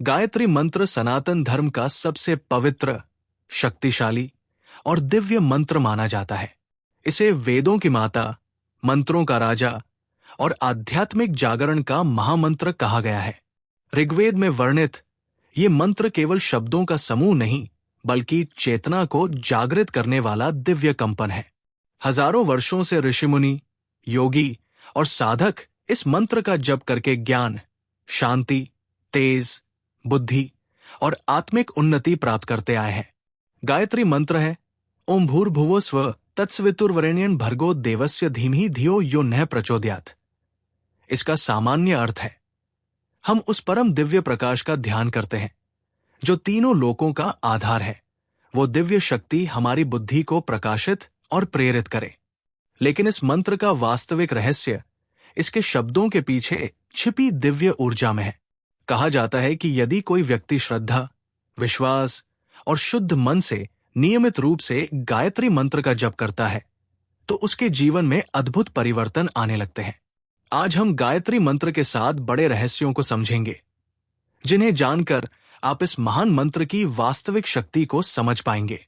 गायत्री मंत्र सनातन धर्म का सबसे पवित्र, शक्तिशाली और दिव्य मंत्र माना जाता है। इसे वेदों की माता, मंत्रों का राजा और आध्यात्मिक जागरण का महामंत्र कहा गया है। ऋग्वेद में वर्णित ये मंत्र केवल शब्दों का समूह नहीं, बल्कि चेतना को जागृत करने वाला दिव्य कंपन है। हजारों वर्षों से ऋषिमुनि, योगी और साधक इस मंत्र का जप करके ज्ञान, शांति, तेज, बुद्धि और आत्मिक उन्नति प्राप्त करते आए हैं। गायत्री मंत्र है ओम भूर्भुवः स्वः तत्सवितुर्वरेण्यं भर्गो देवस्य धीमहि धियो यो नः प्रचोदयात्। इसका सामान्य अर्थ है, हम उस परम दिव्य प्रकाश का ध्यान करते हैं जो तीनों लोकों का आधार है। वो दिव्य शक्ति हमारी बुद्धि को प्रकाशित और प्रेरित करे। लेकिन इस मंत्र का वास्तविक रहस्य इसके शब्दों के पीछे छिपी दिव्य ऊर्जा में है। कहा जाता है कि यदि कोई व्यक्ति श्रद्धा, विश्वास और शुद्ध मन से नियमित रूप से गायत्री मंत्र का जप करता है तो उसके जीवन में अद्भुत परिवर्तन आने लगते हैं। आज हम गायत्री मंत्र के साथ बड़े रहस्यों को समझेंगे, जिन्हें जानकर आप इस महान मंत्र की वास्तविक शक्ति को समझ पाएंगे।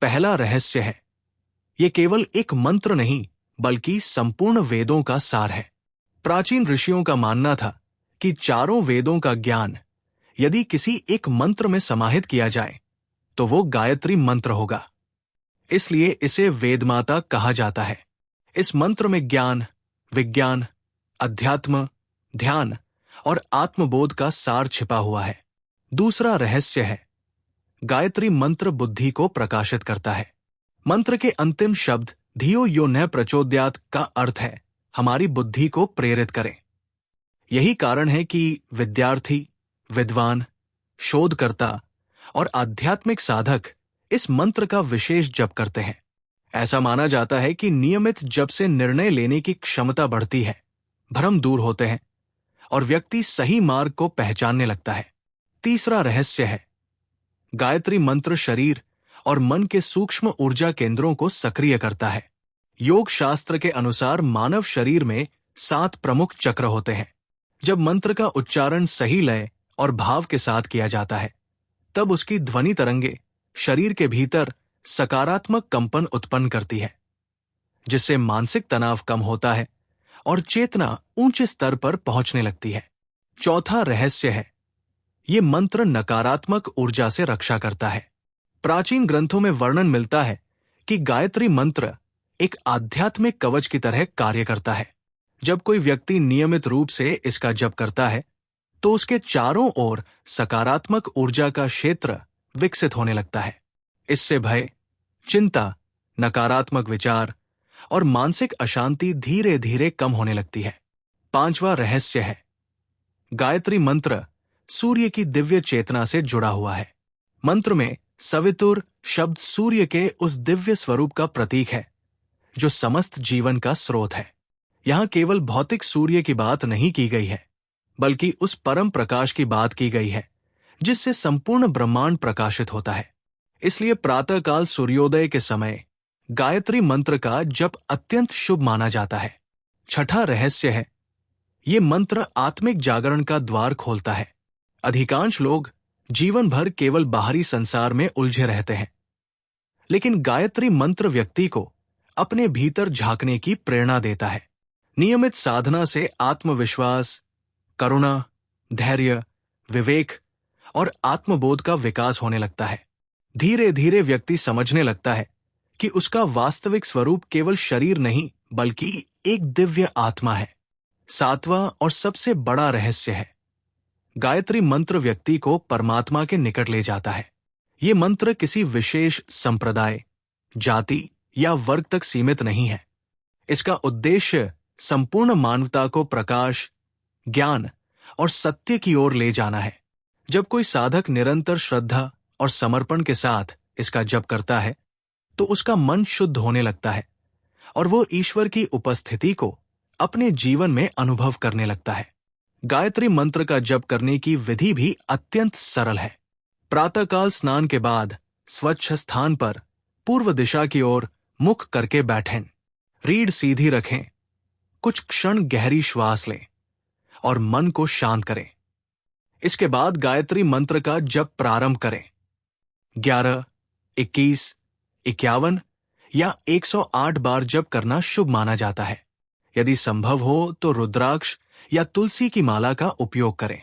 पहला रहस्य है, यह केवल एक मंत्र नहीं, बल्कि संपूर्ण वेदों का सार है। प्राचीन ऋषियों का मानना था कि चारों वेदों का ज्ञान यदि किसी एक मंत्र में समाहित किया जाए तो वो गायत्री मंत्र होगा। इसलिए इसे वेदमाता कहा जाता है। इस मंत्र में ज्ञान, विज्ञान, अध्यात्म, ध्यान और आत्मबोध का सार छिपा हुआ है। दूसरा रहस्य है, गायत्री मंत्र बुद्धि को प्रकाशित करता है। मंत्र के अंतिम शब्द धियो यो नः प्रचोदयात् का अर्थ है हमारी बुद्धि को प्रेरित करें। यही कारण है कि विद्यार्थी, विद्वान, शोधकर्ता और आध्यात्मिक साधक इस मंत्र का विशेष जप करते हैं। ऐसा माना जाता है कि नियमित जप से निर्णय लेने की क्षमता बढ़ती है, भ्रम दूर होते हैं और व्यक्ति सही मार्ग को पहचानने लगता है। तीसरा रहस्य है, गायत्री मंत्र शरीर और मन के सूक्ष्म ऊर्जा केंद्रों को सक्रिय करता है। योग शास्त्र के अनुसार मानव शरीर में 7 प्रमुख चक्र होते हैं। जब मंत्र का उच्चारण सही लय और भाव के साथ किया जाता है, तब उसकी ध्वनि तरंगे शरीर के भीतर सकारात्मक कंपन उत्पन्न करती है, जिससे मानसिक तनाव कम होता है और चेतना ऊंचे स्तर पर पहुंचने लगती है। चौथा रहस्य है, ये मंत्र नकारात्मक ऊर्जा से रक्षा करता है। प्राचीन ग्रंथों में वर्णन मिलता है कि गायत्री मंत्र एक आध्यात्मिक कवच की तरह कार्य करता है। जब कोई व्यक्ति नियमित रूप से इसका जप करता है तो उसके चारों ओर सकारात्मक ऊर्जा का क्षेत्र विकसित होने लगता है। इससे भय, चिंता, नकारात्मक विचार और मानसिक अशांति धीरे धीरे कम होने लगती है। पांचवा रहस्य है, गायत्री मंत्र सूर्य की दिव्य चेतना से जुड़ा हुआ है। मंत्र में सवितुर शब्द सूर्य के उस दिव्य स्वरूप का प्रतीक है जो समस्त जीवन का स्रोत है। यहां केवल भौतिक सूर्य की बात नहीं की गई है, बल्कि उस परम प्रकाश की बात की गई है जिससे संपूर्ण ब्रह्मांड प्रकाशित होता है। इसलिए प्रातःकाल सूर्योदय के समय गायत्री मंत्र का जप अत्यंत शुभ माना जाता है। छठा रहस्य है, ये मंत्र आत्मिक जागरण का द्वार खोलता है। अधिकांश लोग जीवन भर केवल बाहरी संसार में उलझे रहते हैं, लेकिन गायत्री मंत्र व्यक्ति को अपने भीतर झांकने की प्रेरणा देता है। नियमित साधना से आत्मविश्वास, करुणा, धैर्य, विवेक और आत्मबोध का विकास होने लगता है। धीरे धीरे व्यक्ति समझने लगता है कि उसका वास्तविक स्वरूप केवल शरीर नहीं, बल्कि एक दिव्य आत्मा है। सातवां और सबसे बड़ा रहस्य है, गायत्री मंत्र व्यक्ति को परमात्मा के निकट ले जाता है। ये मंत्र किसी विशेष संप्रदाय, जाति या वर्ग तक सीमित नहीं है। इसका उद्देश्य संपूर्ण मानवता को प्रकाश, ज्ञान और सत्य की ओर ले जाना है। जब कोई साधक निरंतर श्रद्धा और समर्पण के साथ इसका जप करता है तो उसका मन शुद्ध होने लगता है और वो ईश्वर की उपस्थिति को अपने जीवन में अनुभव करने लगता है। गायत्री मंत्र का जप करने की विधि भी अत्यंत सरल है। प्रातःकाल स्नान के बाद स्वच्छ स्थान पर पूर्व दिशा की ओर मुख करके बैठें, रीढ़ सीधी रखें, कुछ क्षण गहरी श्वास लें और मन को शांत करें। इसके बाद गायत्री मंत्र का जप प्रारंभ करें। 11, 21, 51 या 108 बार जप करना शुभ माना जाता है। यदि संभव हो तो रुद्राक्ष या तुलसी की माला का उपयोग करें।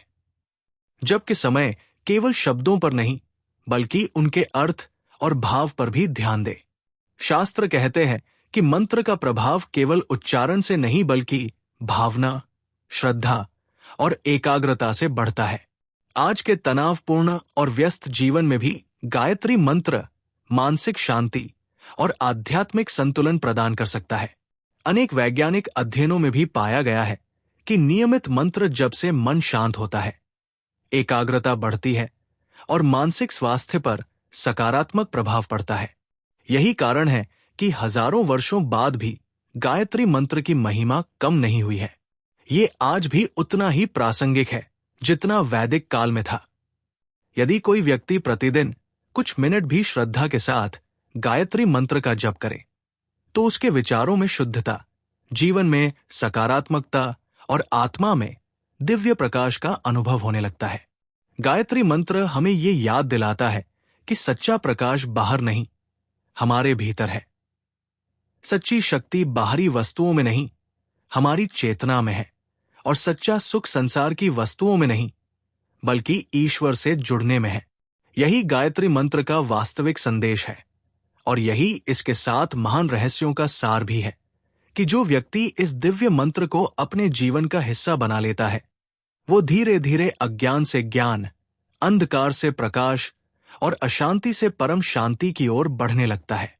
जप के समय केवल शब्दों पर नहीं बल्कि उनके अर्थ और भाव पर भी ध्यान दें। शास्त्र कहते हैं कि मंत्र का प्रभाव केवल उच्चारण से नहीं बल्कि भावना, श्रद्धा और एकाग्रता से बढ़ता है। आज के तनावपूर्ण और व्यस्त जीवन में भी गायत्री मंत्र मानसिक शांति और आध्यात्मिक संतुलन प्रदान कर सकता है। अनेक वैज्ञानिक अध्ययनों में भी पाया गया है कि नियमित मंत्र जप से मन शांत होता है, एकाग्रता बढ़ती है और मानसिक स्वास्थ्य पर सकारात्मक प्रभाव पड़ता है। यही कारण है कि हजारों वर्षों बाद भी गायत्री मंत्र की महिमा कम नहीं हुई है। ये आज भी उतना ही प्रासंगिक है जितना वैदिक काल में था। यदि कोई व्यक्ति प्रतिदिन कुछ मिनट भी श्रद्धा के साथ गायत्री मंत्र का जप करे तो उसके विचारों में शुद्धता, जीवन में सकारात्मकता और आत्मा में दिव्य प्रकाश का अनुभव होने लगता है। गायत्री मंत्र हमें ये याद दिलाता है कि सच्चा प्रकाश बाहर नहीं, हमारे भीतर है। सच्ची शक्ति बाहरी वस्तुओं में नहीं, हमारी चेतना में है। और सच्चा सुख संसार की वस्तुओं में नहीं बल्कि ईश्वर से जुड़ने में है। यही गायत्री मंत्र का वास्तविक संदेश है और यही इसके 7 महान रहस्यों का सार भी है कि जो व्यक्ति इस दिव्य मंत्र को अपने जीवन का हिस्सा बना लेता है वो धीरे धीरे अज्ञान से ज्ञान, अंधकार से प्रकाश और अशांति से परम शांति की ओर बढ़ने लगता है।